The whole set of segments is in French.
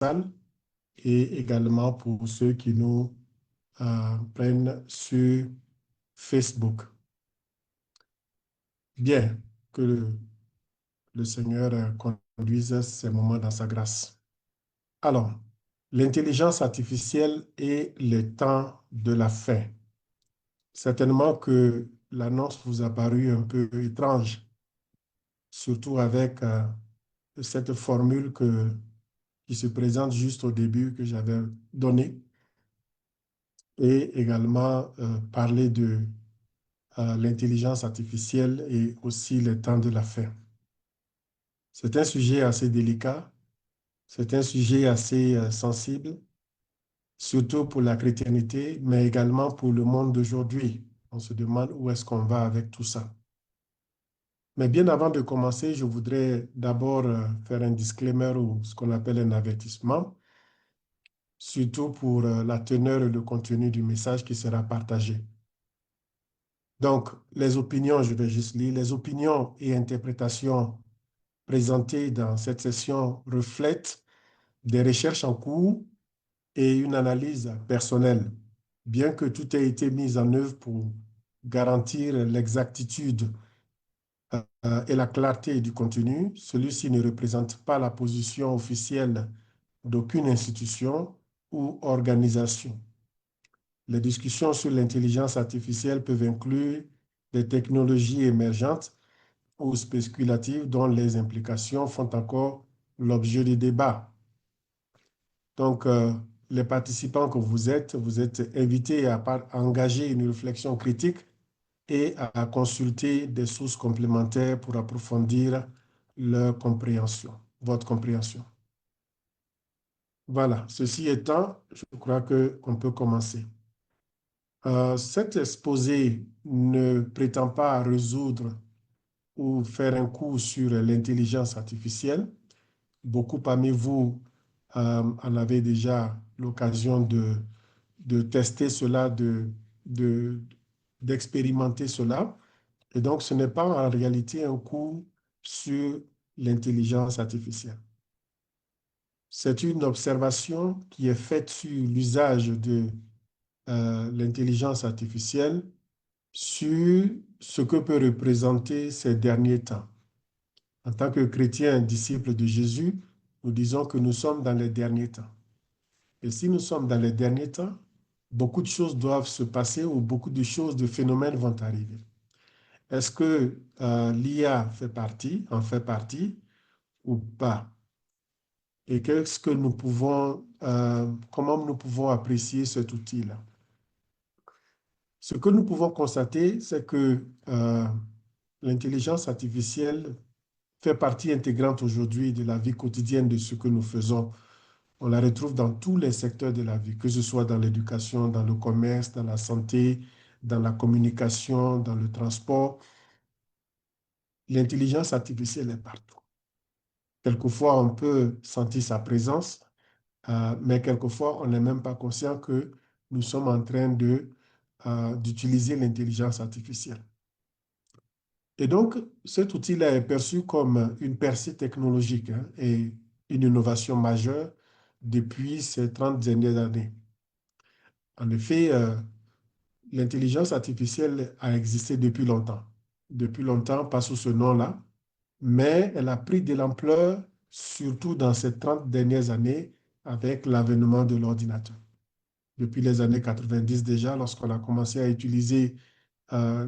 salle et également pour ceux qui nous prennent sur Facebook. Bien, que le Seigneur conduise ces moments dans sa grâce. Alors, l'intelligence artificielle et les temps de la fin. Certainement que l'annonce vous a paru un peu étrange, surtout avec cette formule qui se présente juste au début que j'avais donnée, et également parler de l'intelligence artificielle et aussi les temps de la fin. C'est un sujet assez délicat, c'est un sujet assez sensible, surtout pour la chrétienté, mais également pour le monde d'aujourd'hui. On se demande où est-ce qu'on va avec tout ça. Mais bien avant de commencer, je voudrais d'abord faire un disclaimer ou ce qu'on appelle un avertissement, surtout pour la teneur et le contenu du message qui sera partagé. Donc, les opinions, je vais juste lire, les opinions et interprétations présentées dans cette session reflètent des recherches en cours et une analyse personnelle, bien que tout ait été mis en œuvre pour garantir l'exactitude et la clarté du contenu. Celui-ci ne représente pas la position officielle d'aucune institution ou organisation. Les discussions sur l'intelligence artificielle peuvent inclure des technologies émergentes ou spéculatives dont les implications font encore l'objet de débats. Donc, les participants que vous êtes invités à engager une réflexion critique et à consulter des sources complémentaires pour approfondir leur compréhension, votre compréhension. Voilà, ceci étant, je crois qu'on peut commencer. Cet exposé ne prétend pas résoudre ou faire un cours sur l'intelligence artificielle. Beaucoup parmi vous en avez déjà l'occasion de tester cela, d'expérimenter cela. Et donc, ce n'est pas en réalité un cours sur l'intelligence artificielle. C'est une observation qui est faite sur l'usage de l'intelligence artificielle sur ce que peut représenter ces derniers temps. En tant que chrétiens, disciples de Jésus, nous disons que nous sommes dans les derniers temps. Et si nous sommes dans les derniers temps, beaucoup de choses doivent se passer ou beaucoup de choses, de phénomènes vont arriver. Est-ce que l'IA en fait partie ou pas? Et qu'est-ce que nous pouvons, comment nous pouvons apprécier cet outil-là? Ce que nous pouvons constater, c'est que l'intelligence artificielle fait partie intégrante aujourd'hui de la vie quotidienne de ce que nous faisons. On la retrouve dans tous les secteurs de la vie, que ce soit dans l'éducation, dans le commerce, dans la santé, dans la communication, dans le transport. L'intelligence artificielle est partout. Quelquefois, on peut sentir sa présence, mais quelquefois, on n'est même pas conscient que nous sommes en train d'utiliser l'intelligence artificielle. Et donc, cet outil-là est perçu comme une percée technologique et une innovation majeure depuis ces 30 dernières années. En effet, l'intelligence artificielle a existé depuis longtemps. Depuis longtemps, pas sous ce nom-là, mais elle a pris de l'ampleur, surtout dans ces 30 dernières années, avec l'avènement de l'ordinateur. Depuis les années 90 déjà, lorsqu'on a commencé à utiliser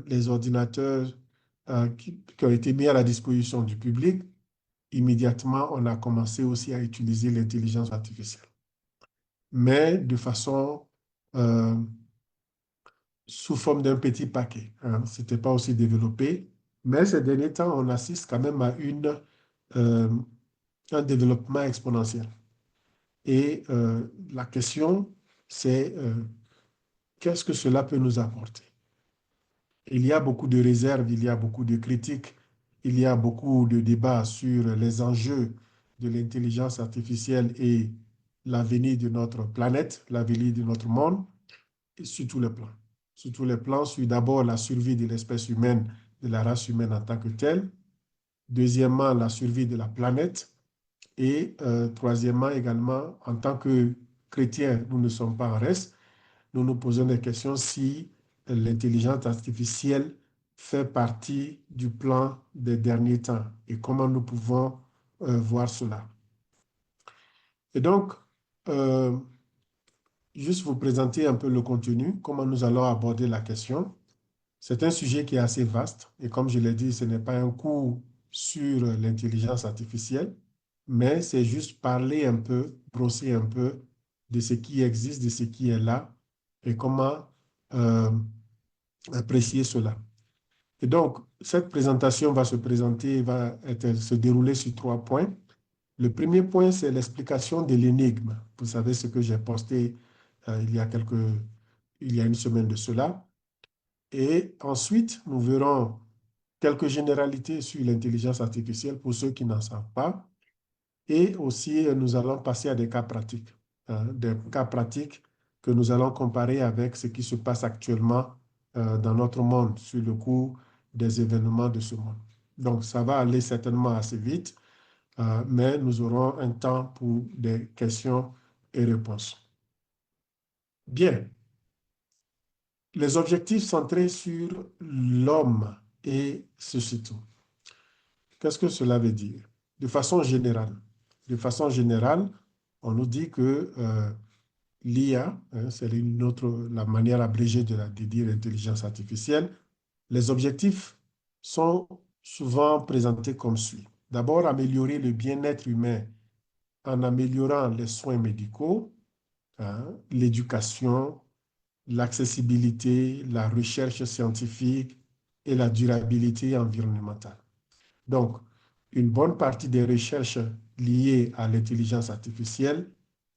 les ordinateurs qui ont été mis à la disposition du public, immédiatement, on a commencé aussi à utiliser l'intelligence artificielle. Mais de façon sous forme d'un petit paquet. Hein. Ce n'était pas aussi développé. Mais ces derniers temps, on assiste quand même à euh, un développement exponentiel. Et la question, c'est qu'est-ce que cela peut nous apporter? Il y a beaucoup de réserves, il y a beaucoup de critiques, il y a beaucoup de débats sur les enjeux de l'intelligence artificielle et l'avenir de notre planète, l'avenir de notre monde, et sur tous les plans. Sur tous les plans, sur d'abord la survie de l'espèce humaine, de la race humaine en tant que telle. Deuxièmement, la survie de la planète. Et troisièmement, également, en tant que chrétiens, nous ne sommes pas en reste. Nous nous posons des questions si l'intelligence artificielle fait partie du plan des derniers temps et comment nous pouvons voir cela. Et donc, euh, juste vous présenter un peu le contenu, comment nous allons aborder la question. C'est un sujet qui est assez vaste et comme je l'ai dit, ce n'est pas un cours sur l'intelligence artificielle, mais c'est juste parler un peu, brosser un peu de ce qui existe, de ce qui est là et comment euh, apprécier cela. Et donc, cette présentation va se dérouler sur trois points. Le premier point, c'est l'explication de l'énigme. Vous savez ce que j'ai posté il y a une semaine de cela. Et ensuite, nous verrons quelques généralités sur l'intelligence artificielle pour ceux qui n'en savent pas. Et aussi, nous allons passer à des cas pratiques, hein, des cas pratiques que nous allons comparer avec ce qui se passe actuellement dans notre monde sur le cours des événements de ce monde. Donc, ça va aller certainement assez vite, mais nous aurons un temps pour des questions et réponses. Bien, les objectifs centrés sur l'homme et société. Qu'est-ce que cela veut dire? De façon générale, on nous dit que l'IA, hein, c'est la manière abrégée de dire intelligence artificielle, les objectifs sont souvent présentés comme suit. D'abord, améliorer le bien-être humain en améliorant les soins médicaux, hein, l'éducation, l'accessibilité, la recherche scientifique et la durabilité environnementale. Donc, une bonne partie des recherches liées à l'intelligence artificielle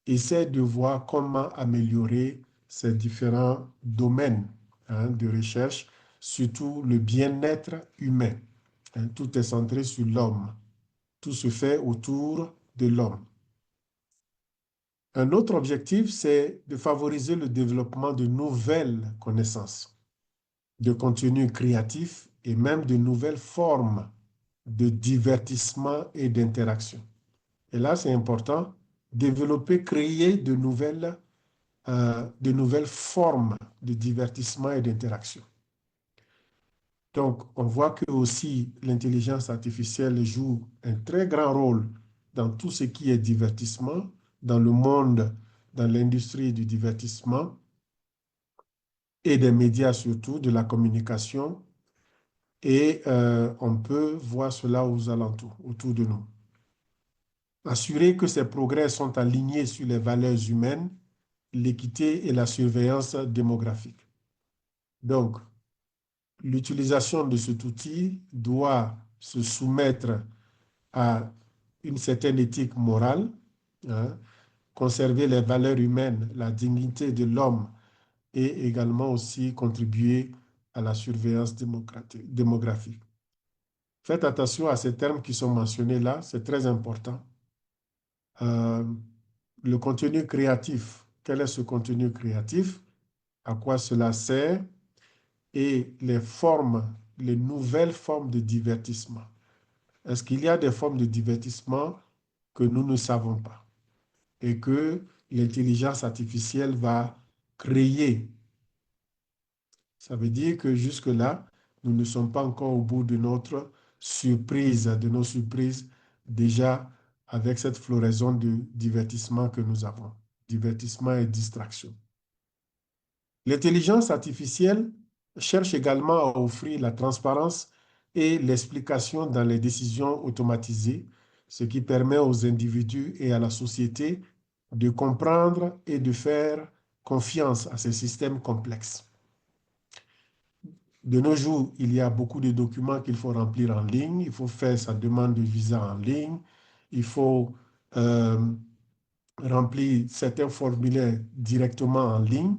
essaie de voir comment améliorer ces différents domaines, hein, de recherche, surtout le bien-être humain. Hein, tout est centré sur l'homme. Tout se fait autour de l'homme. Un autre objectif, c'est de favoriser le développement de nouvelles connaissances, de contenus créatifs et même de nouvelles formes de divertissement et d'interaction. Et là, c'est important, développer, créer de nouvelles formes de divertissement et d'interaction. Donc, on voit que aussi l'intelligence artificielle joue un très grand rôle dans tout ce qui est divertissement, dans le monde, dans l'industrie du divertissement et des médias surtout, de la communication. Et on peut voir cela aux alentours, autour de nous. Assurer que ces progrès sont alignés sur les valeurs humaines, l'équité et la surveillance démographique. Donc, l'utilisation de cet outil doit se soumettre à une certaine éthique morale, hein, conserver les valeurs humaines, la dignité de l'homme et également aussi contribuer à la surveillance démographique. Faites attention à ces termes qui sont mentionnés là, c'est très important. Euh, le contenu créatif, quel est ce contenu créatif? À quoi cela sert? Et les formes, les nouvelles formes de divertissement. Est-ce qu'il y a des formes de divertissement que nous ne savons pas et que l'intelligence artificielle va créer? Ça veut dire que jusque-là, nous ne sommes pas encore au bout de notre surprise, de nos surprises déjà avec cette floraison de divertissement que nous avons. Divertissement et distraction. L'intelligence artificielle cherche également à offrir la transparence et l'explication dans les décisions automatisées, ce qui permet aux individus et à la société de comprendre et de faire confiance à ces systèmes complexes. De nos jours, il y a beaucoup de documents qu'il faut remplir en ligne, il faut faire sa demande de visa en ligne, il faut euh, remplir certains formulaires directement en ligne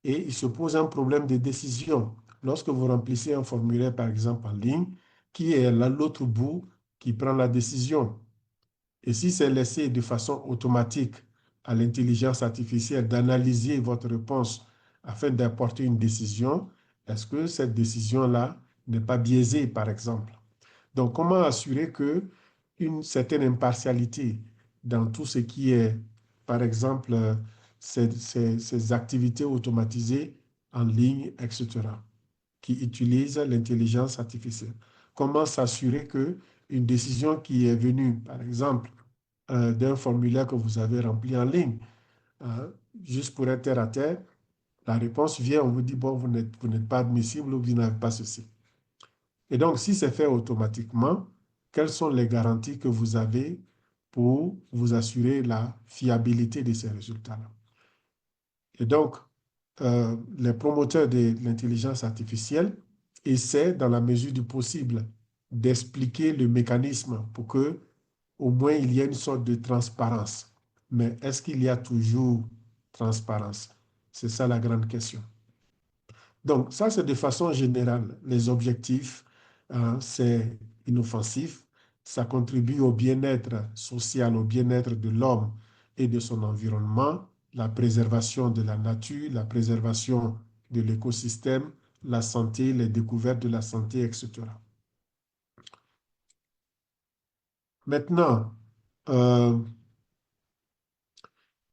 et il se pose un problème de décision. Lorsque vous remplissez un formulaire, par exemple, en ligne, qui est à l'autre bout qui prend la décision? Et si c'est laissé de façon automatique à l'intelligence artificielle d'analyser votre réponse afin d'apporter une décision, est-ce que cette décision-là n'est pas biaisée, par exemple? Donc, comment assurer que une certaine impartialité dans tout ce qui est, par exemple, ces activités automatisées en ligne, etc., qui utilisent l'intelligence artificielle. Comment s'assurer que une décision qui est venue, par exemple, d'un formulaire que vous avez rempli en ligne, hein, juste pour être terre à terre, la réponse vient, on vous dit, bon, vous n'êtes pas admissible ou vous n'avez pas ceci. Et donc, si c'est fait automatiquement, quelles sont les garanties que vous avez pour vous assurer la fiabilité de ces résultats-là? Et donc, les promoteurs de l'intelligence artificielle essaient, dans la mesure du possible, d'expliquer le mécanisme pour que, au moins, il y ait une sorte de transparence. Mais est-ce qu'il y a toujours transparence? C'est ça la grande question. Donc, ça, c'est de façon générale. Les objectifs, c'est inoffensif. Ça contribue au bien-être social, au bien-être de l'homme et de son environnement, la préservation de la nature, la préservation de l'écosystème, la santé, les découvertes de la santé, etc. Maintenant, euh,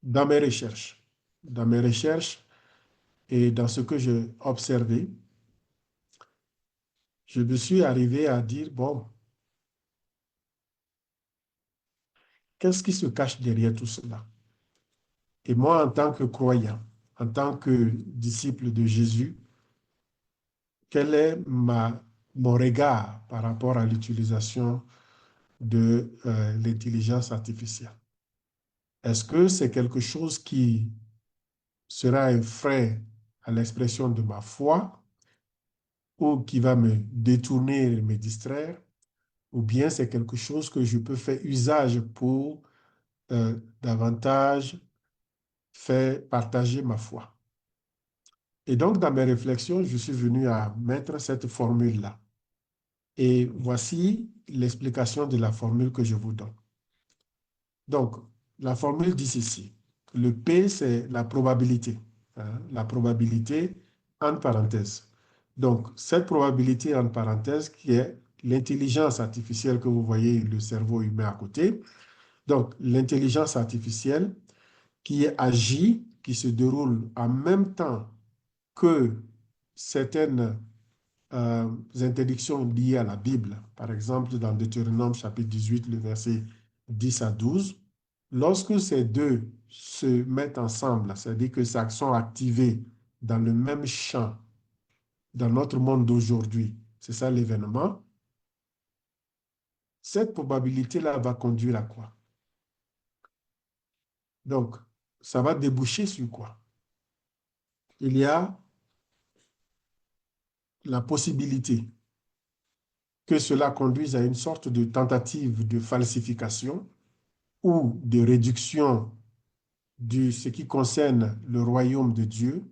dans mes recherches, dans mes recherches et dans ce que j'ai observé, je me suis arrivé à dire, bon, qu'est-ce qui se cache derrière tout cela? Et moi, en tant que croyant, en tant que disciple de Jésus, quel est mon regard par rapport à l'utilisation de l'intelligence artificielle? Est-ce que c'est quelque chose qui sera un frein à l'expression de ma foi ou qui va me détourner, me distraire, ou bien c'est quelque chose que je peux faire usage pour davantage faire partager ma foi? Et donc, dans mes réflexions, je suis venu à mettre cette formule-là. Et voici l'explication de la formule que je vous donne. Donc, la formule dit ceci. Le P, c'est la probabilité, hein, la probabilité entre parenthèses. Donc, cette probabilité entre parenthèses qui est l'intelligence artificielle que vous voyez, le cerveau humain à côté. Donc, l'intelligence artificielle qui agit, qui se déroule en même temps que certaines interdictions liées à la Bible, par exemple dans Deutéronome chapitre 18, le verset 10 à 12, lorsque ces deux se mettent ensemble, c'est-à-dire que ces sont activées dans le même champ, dans notre monde d'aujourd'hui, c'est ça l'événement, cette probabilité-là va conduire à quoi? Donc, ça va déboucher sur quoi? Il y a la possibilité que cela conduise à une sorte de tentative de falsification ou de réduction de ce qui concerne le royaume de Dieu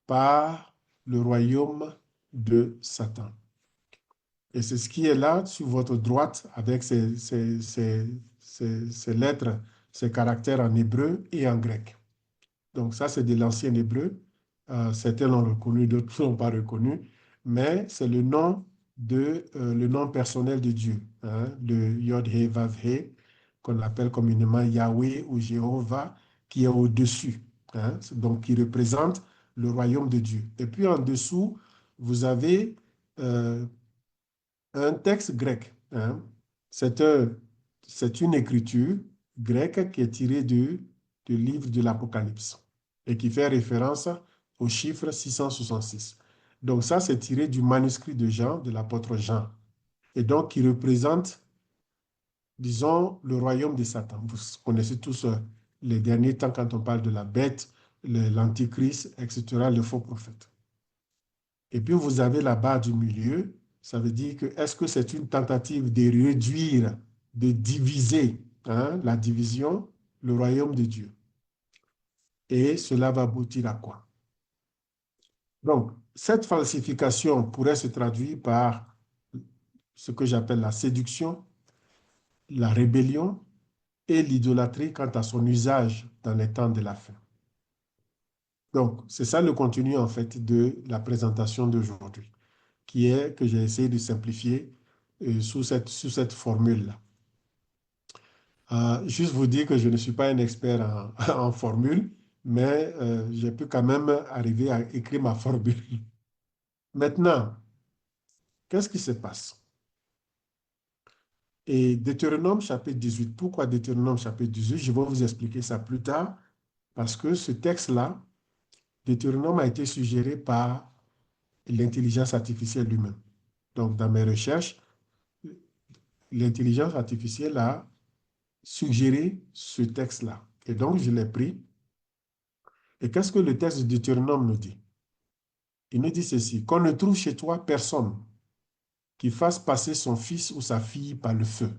par le royaume de Satan. Et c'est ce qui est là sur votre droite avec ces lettres, ces caractères en hébreu et en grec. Donc ça, c'est de l'ancien hébreu. Certains l'ont reconnu, d'autres ne l'ont pas reconnu. Mais c'est le nom personnel de Dieu, hein, le Yod-He, Vav-He, qu'on appelle communément Yahweh ou Jéhovah, qui est au-dessus, hein, donc qui représente le royaume de Dieu. Et puis en dessous, vous avez euh, un texte grec, hein. C'est c'est une écriture grecque qui est tirée du livre de l'Apocalypse et qui fait référence au chiffre 666. Donc ça, c'est tiré du manuscrit de Jean, de l'apôtre Jean, et donc qui représente, disons, le royaume de Satan. Vous connaissez tous les derniers temps quand on parle de la bête, l'antichrist, etc., le faux prophète. Et puis vous avez la barre du milieu, ça veut dire que est-ce que c'est une tentative de réduire, de diviser, hein, la division, le royaume de Dieu. Et cela va aboutir à quoi? Donc, cette falsification pourrait se traduire par ce que j'appelle la séduction, la rébellion et l'idolâtrie quant à son usage dans les temps de la fin. Donc, c'est ça le contenu en fait de la présentation d'aujourd'hui, qui est que j'ai essayé de simplifier sous cette formule-là. Juste vous dire que je ne suis pas un expert en formule, mais j'ai pu quand même arriver à écrire ma formule. Maintenant, qu'est-ce qui se passe? Et Deutéronome chapitre 18, pourquoi Deutéronome chapitre 18? Je vais vous expliquer ça plus tard, parce que ce texte-là, Deutéronome a été suggéré par l'intelligence artificielle lui-même. Donc, dans mes recherches, l'intelligence artificielle a suggéré ce texte-là. Et donc, je l'ai pris. Et qu'est-ce que le texte de Deutéronome nous dit? Il nous dit ceci, qu'on ne trouve chez toi personne qui fasse passer son fils ou sa fille par le feu.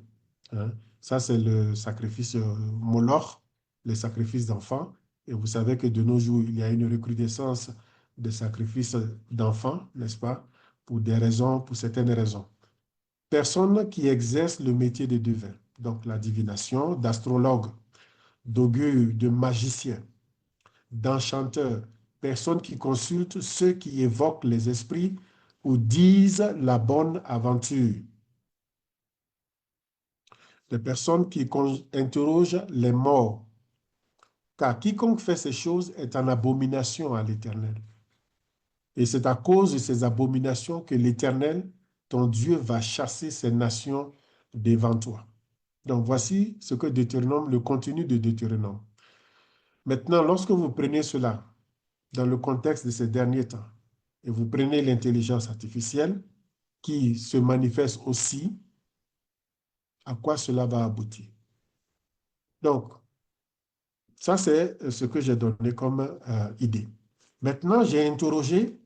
Hein. Ça, c'est le sacrifice Moloch, les sacrifices d'enfants. Et vous savez que de nos jours, il y a une recrudescence des sacrifices d'enfants, n'est-ce pas? Pour des raisons, pour certaines raisons. Personne qui exerce le métier de devin, donc la divination, d'astrologue, d'augure, de magicien, d'enchanteur, personne qui consulte ceux qui évoquent les esprits ou disent la bonne aventure, des personnes qui interrogent les morts, car quiconque fait ces choses est en abomination à l'Éternel. Et c'est à cause de ces abominations que l'Éternel, ton Dieu, va chasser ces nations devant toi. Donc voici ce que Deutéronome, le contenu de Deutéronome. Maintenant, lorsque vous prenez cela dans le contexte de ces derniers temps, et vous prenez l'intelligence artificielle qui se manifeste aussi, à quoi cela va aboutir? Donc, ça, c'est ce que j'ai donné comme idée. Maintenant, j'ai interrogé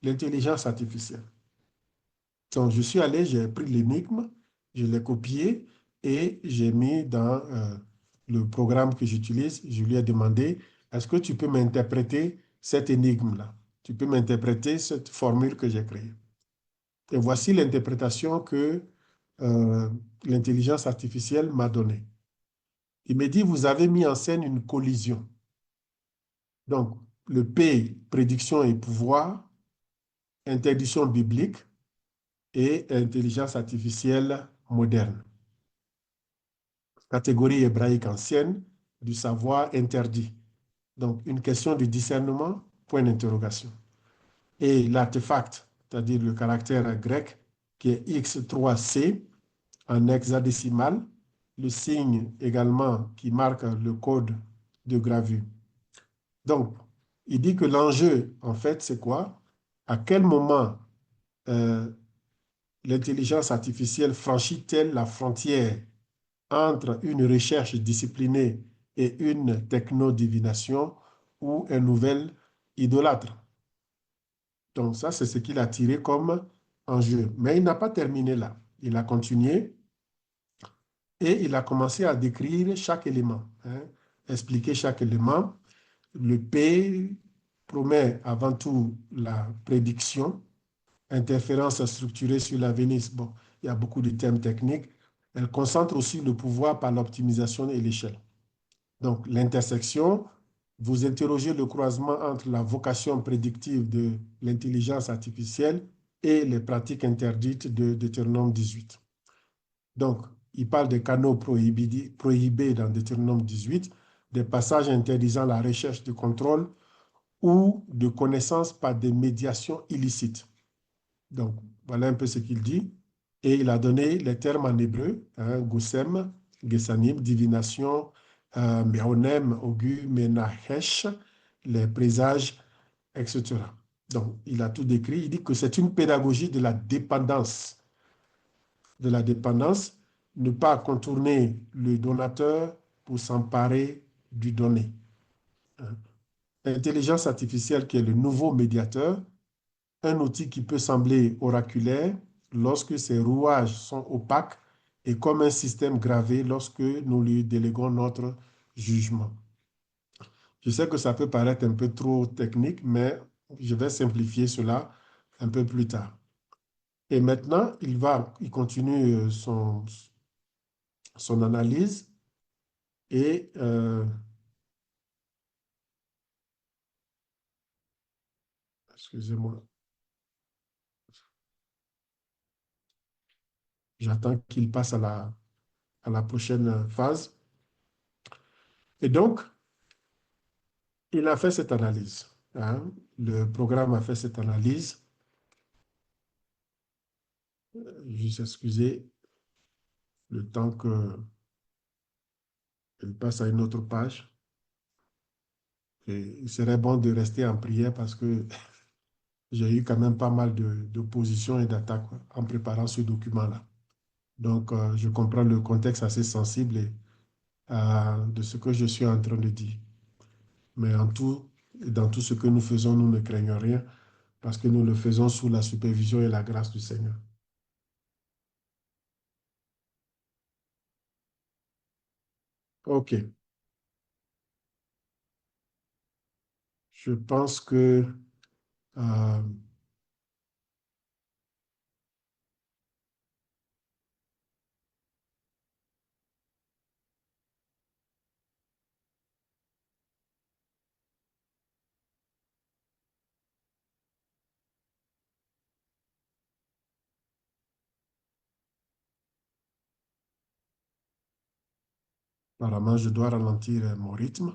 l'intelligence artificielle. Donc, je suis allé, j'ai pris l'énigme, je l'ai copié et j'ai mis dans le programme que j'utilise. Je lui ai demandé, est-ce que tu peux m'interpréter cette énigme-là? Tu peux m'interpréter cette formule que j'ai créée. Et voici l'interprétation que euh, l'intelligence artificielle m'a donnée. Il me dit, vous avez mis en scène une collision. Donc, le P, prédiction et pouvoir, interdiction biblique et intelligence artificielle moderne. Catégorie hébraïque ancienne, du savoir interdit. Donc, une question de discernement, point d'interrogation. Et l'artefact, c'est-à-dire le caractère grec, qui est X3C en hexadécimal, le signe également qui marque le code de gravure. Donc, il dit que l'enjeu, en fait, c'est quoi? À quel moment euh, l'intelligence artificielle franchit-elle la frontière entre une recherche disciplinée et une techno-divination ou un nouvel idolâtre? Donc ça, c'est ce qu'il a tiré comme enjeu. Mais il n'a pas terminé là. Il a continué et il a commencé à décrire chaque élément, hein, expliquer chaque élément. Le P promet avant tout la prédiction, interférence structurée sur l'avenir. Bon, il y a beaucoup de termes techniques. Elle concentre aussi le pouvoir par l'optimisation et l'échelle. Donc, l'intersection, vous interrogez le croisement entre la vocation prédictive de l'intelligence artificielle et les pratiques interdites de Deutéronome 18. Donc, il parle des canaux prohibés dans Deutéronome 18, des passages interdisant la recherche de contrôle ou de connaissances par des médiations illicites. Donc, voilà un peu ce qu'il dit. Et il a donné les termes en hébreu, hein, Goussem, Gessanim, divination, Meonem, Ogu, Menahesh, les présages, etc. Donc, il a tout décrit. Il dit que c'est une pédagogie de la dépendance. De la dépendance, ne pas contourner le donateur pour s'emparer du donné. L'intelligence artificielle qui est le nouveau médiateur, un outil qui peut sembler oraculaire lorsque ses rouages sont opaques et comme un système gravé lorsque nous lui déléguons notre jugement. Je sais que ça peut paraître un peu trop technique, mais je vais simplifier cela un peu plus tard. Et maintenant, il continue son analyse et excusez-moi. J'attends qu'il passe à la prochaine phase. Et donc, il a fait cette analyse, hein. Le programme a fait cette analyse. Juste excuser le temps que il passe à une autre page. Et il serait bon de rester en prière parce que j'ai eu quand même pas mal d'oppositions et d'attaques en préparant ce document-là. Donc, je comprends le contexte assez sensible de ce que je suis en train de dire. Mais en tout, dans tout ce que nous faisons, nous ne craignons rien parce que nous le faisons sous la supervision et la grâce du Seigneur. OK. Je pense que euh, apparemment, je dois ralentir mon rythme.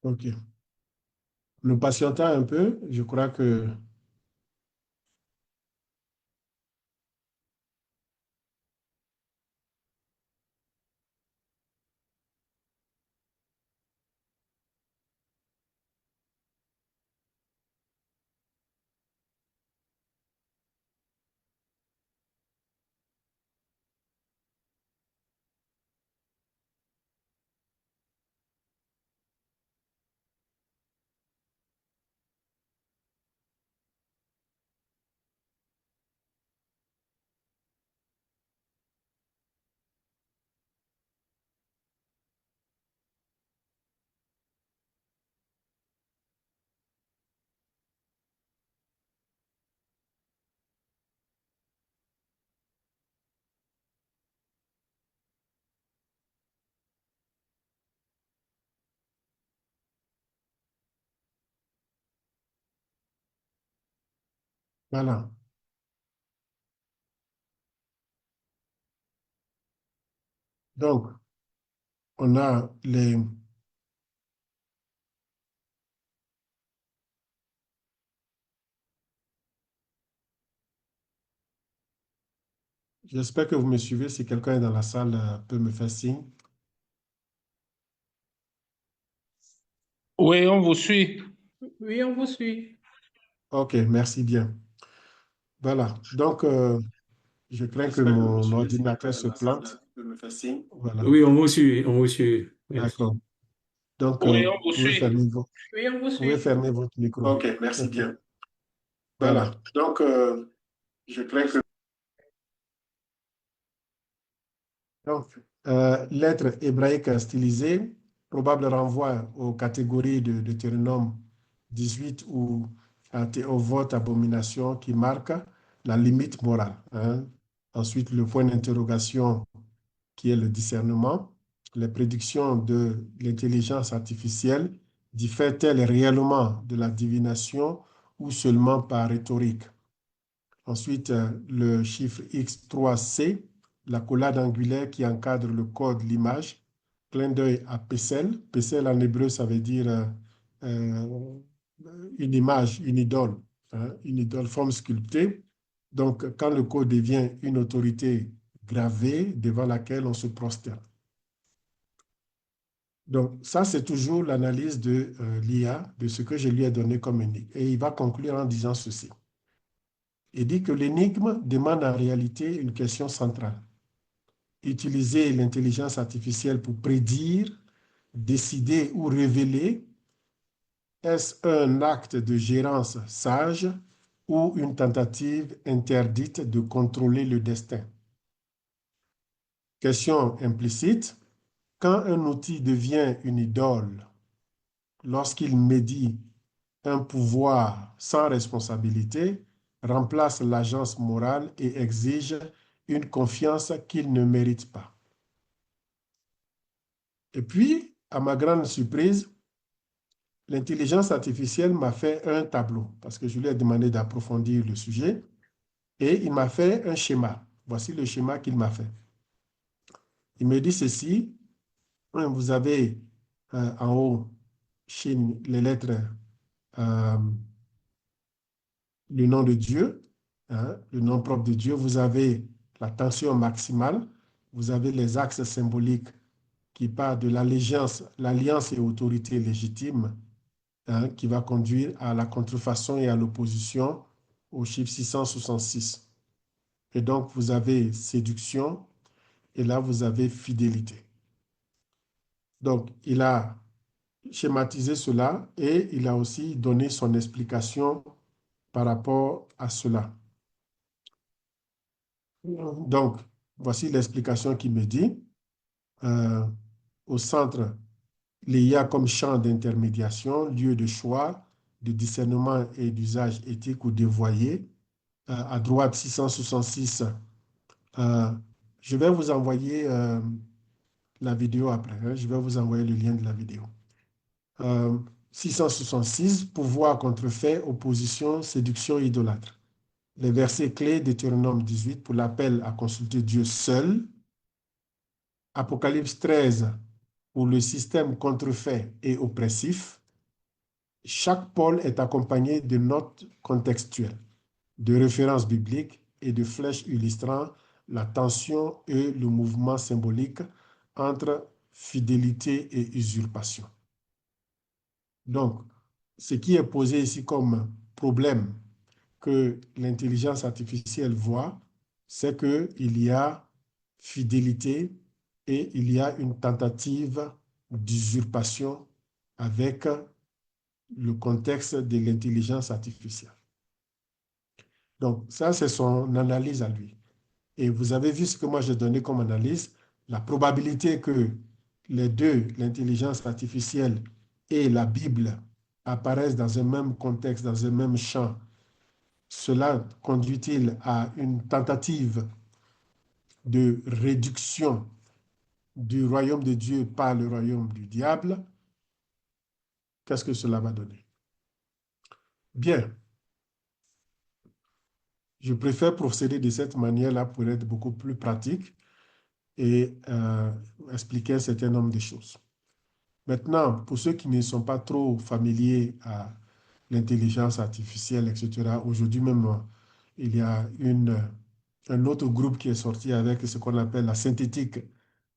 OK. Nous patientons un peu. Je crois que voilà. Donc, on a les... J'espère que vous me suivez. Si quelqu'un est dans la salle, peut me faire signe. Oui, on vous suit. Oui, on vous suit. OK, merci bien. Voilà. Donc, je crains que J'espère que vous me mon suivez. Si quelqu'un ordinateur est dans se la salle, plante. peut me faire signe. Voilà. Oui, on vous suit, on vous suit. D'accord. Merci. Donc, Oui, on vous vous pouvez suit. Oui, on vous pouvez suit. fermer votre micro. OK, merci bien. Voilà. Voilà. Donc, je crains que... Donc, lettre hébraïque stylisée, probable renvoi aux catégories de Deutéronome 18 ou au vote abomination qui marque la limite morale, hein. Ensuite, le point d'interrogation qui est le discernement. Les prédictions de l'intelligence artificielle diffèrent-elles réellement de la divination ou seulement par rhétorique? Ensuite, le chiffre X3C, l'accolade angulaire qui encadre le code, l'image, clin d'œil à Pessel. Pessel en hébreu, ça veut dire euh, une image, une idole, hein, une idole, forme sculptée. Donc, quand le code devient une autorité gravée devant laquelle on se prosterne. Donc, ça, c'est toujours l'analyse de l'IA, de ce que je lui ai donné comme énigme. Et il va conclure en disant ceci. Il dit que l'énigme demande en réalité une question centrale. Utiliser l'intelligence artificielle pour prédire, décider ou révéler Est-ce un acte de gérance sage ou une tentative interdite de contrôler le destin? Question implicite. Quand un outil devient une idole, lorsqu'il médit un pouvoir sans responsabilité, remplace l'agence morale et exige une confiance qu'il ne mérite pas. Et puis, à ma grande surprise, l'intelligence artificielle m'a fait un tableau parce que je lui ai demandé d'approfondir le sujet et il m'a fait un schéma. Voici le schéma qu'il m'a fait. Il me dit ceci, vous avez en haut Chine, les lettres, euh, le nom de Dieu, hein, le nom propre de Dieu. Vous avez la tension maximale, vous avez les axes symboliques qui partent de l'allégeance, l'alliance et autorité légitime, hein, qui va conduire à la contrefaçon et à l'opposition au chiffre 666. Et donc, vous avez séduction et là, vous avez fidélité. Donc, il a schématisé cela et il a aussi donné son explication par rapport à cela. Donc, voici l'explication qu'il me dit. Euh, Au centre, l'IA comme champ d'intermédiation, lieu de choix, de discernement et d'usage éthique ou dévoyé. À droite, 666. Euh, je vais vous envoyer la vidéo après, hein. Je vais vous envoyer le lien de la vidéo. Euh, 666, pouvoir contrefait, opposition, séduction, idolâtre. Les versets clés de Deutéronome 18 pour l'appel à consulter Dieu seul. Apocalypse 13 pour le système contrefait et oppressif. Chaque pôle est accompagné de notes contextuelles, de références bibliques et de flèches illustrant la tension et le mouvement symbolique entre fidélité et usurpation. Donc, ce qui est posé ici comme problème que l'intelligence artificielle voit, c'est qu'il y a fidélité et il y a une tentative d'usurpation avec le contexte de l'intelligence artificielle. Donc, ça, c'est son analyse à lui. Et vous avez vu ce que moi j'ai donné comme analyse, la probabilité que les deux, l'intelligence artificielle et la Bible, apparaissent dans un même contexte, dans un même champ, cela conduit-il à une tentative de réduction du royaume de Dieu par le royaume du diable? Qu'est-ce que cela va donner? Bien, je préfère procéder de cette manière-là pour être beaucoup plus pratique et expliquer un certain nombre de choses. Maintenant, pour ceux qui ne sont pas trop familiers à l'intelligence artificielle, etc., aujourd'hui même, il y a un autre groupe qui est sorti avec ce qu'on appelle la synthétique,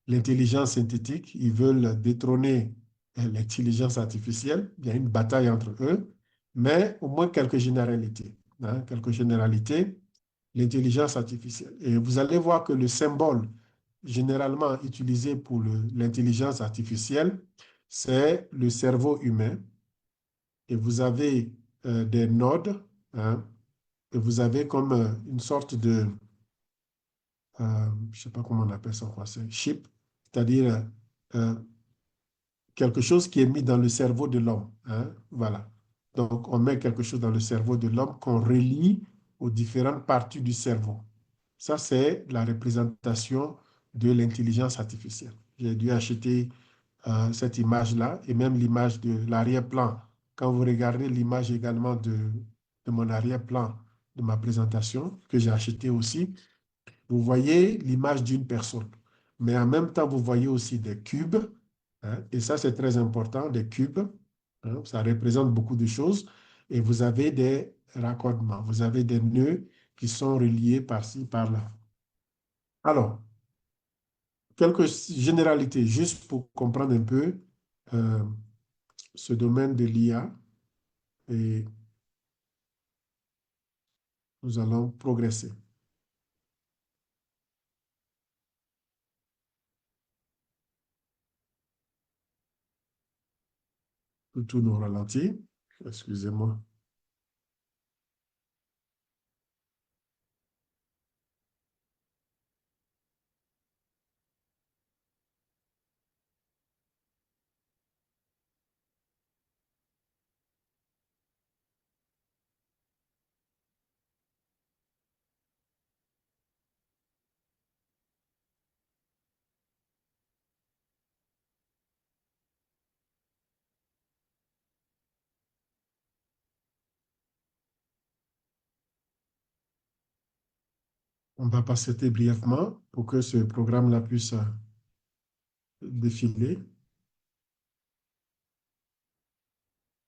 l'intelligence synthétique. Ils veulent détrôner l'intelligence artificielle. Il y a une bataille entre eux, mais au moins quelques généralités, hein, quelques généralités, l'intelligence artificielle. Et vous allez voir que le symbole généralement utilisé pour l'intelligence artificielle, c'est le cerveau humain. Et vous avez des nodes, hein, et vous avez comme une sorte de, je ne sais pas comment on appelle ça en français, chip, c'est-à-dire euh, quelque chose qui est mis dans le cerveau de l'homme, hein, voilà. Donc, on met quelque chose dans le cerveau de l'homme qu'on relie aux différentes parties du cerveau. Ça, c'est la représentation de l'intelligence artificielle. J'ai dû acheter cette image-là et même l'image de l'arrière-plan. Quand vous regardez l'image également de mon arrière-plan de ma présentation, que j'ai acheté aussi, vous voyez l'image d'une personne. Mais en même temps, vous voyez aussi des cubes, hein, et ça, c'est très important, des cubes, hein, ça représente beaucoup de choses. Et vous avez des raccordements, vous avez des nœuds qui sont reliés par-ci, par-là. Alors, quelques généralités, juste pour comprendre un peu euh, ce domaine de l'IA, et nous allons progresser. Tout nous ralentit. Excusez-moi. On va passer brièvement pour que ce programme-là puisse défiler.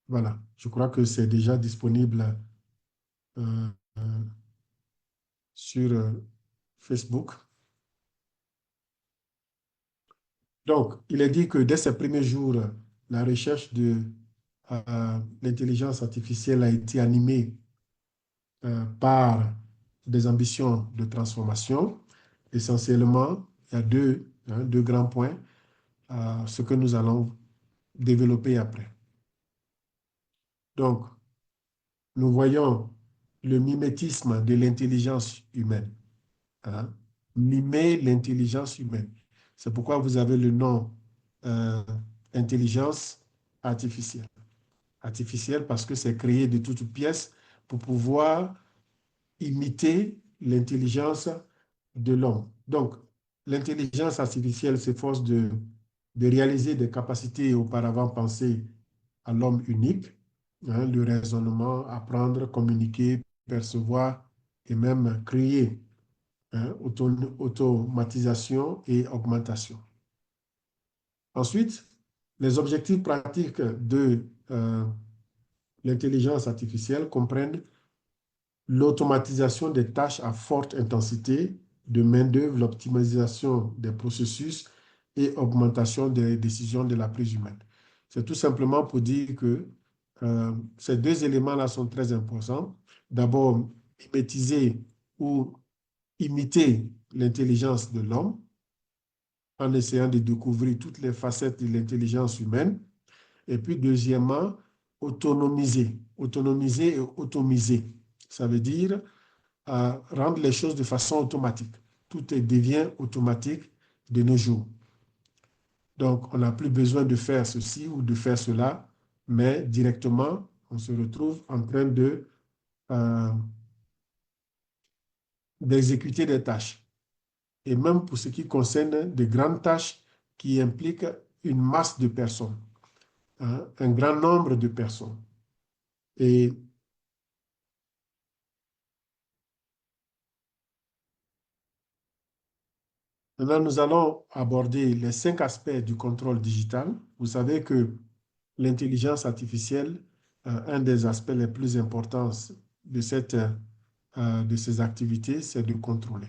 Voilà, je crois que c'est déjà disponible euh, euh, sur Facebook. Donc, il est dit que dès ses premiers jours, la recherche de l'intelligence artificielle a été animée par des ambitions de transformation. Essentiellement, il y a deux grands points, ce que nous allons développer après. Donc, nous voyons le mimétisme de l'intelligence humaine. Hein. Mimer l'intelligence humaine. C'est pourquoi vous avez le nom euh, intelligence artificielle. Artificielle parce que c'est créé de toutes pièces pour pouvoir imiter l'intelligence de l'homme. Donc, l'intelligence artificielle s'efforce de réaliser des capacités auparavant pensées à l'homme unique, hein, le raisonnement, apprendre, communiquer, percevoir et même créer, hein, automatisation et augmentation. Ensuite, les objectifs pratiques de l'intelligence artificielle comprennent l'automatisation des tâches à forte intensité de main-d'œuvre, l'optimisation des processus et augmentation des décisions de la prise humaine. C'est tout simplement pour dire que ces deux éléments-là sont très importants. D'abord, mimétiser ou imiter l'intelligence de l'homme en essayant de découvrir toutes les facettes de l'intelligence humaine. Et puis, deuxièmement, autonomiser. Autonomiser et automiser. Ça veut dire à rendre les choses de façon automatique. Devient automatique de nos jours. Donc, on n'a plus besoin de faire ceci ou de faire cela, mais directement, on se retrouve en train euh, d'exécuter des tâches. Et même pour ce qui concerne de grandes tâches qui impliquent une masse de personnes, hein, un grand nombre de personnes. Et maintenant, nous allons aborder les 5 aspects du contrôle digital. Vous savez que l'intelligence artificielle, un des aspects les plus importants de ces activités, c'est de contrôler.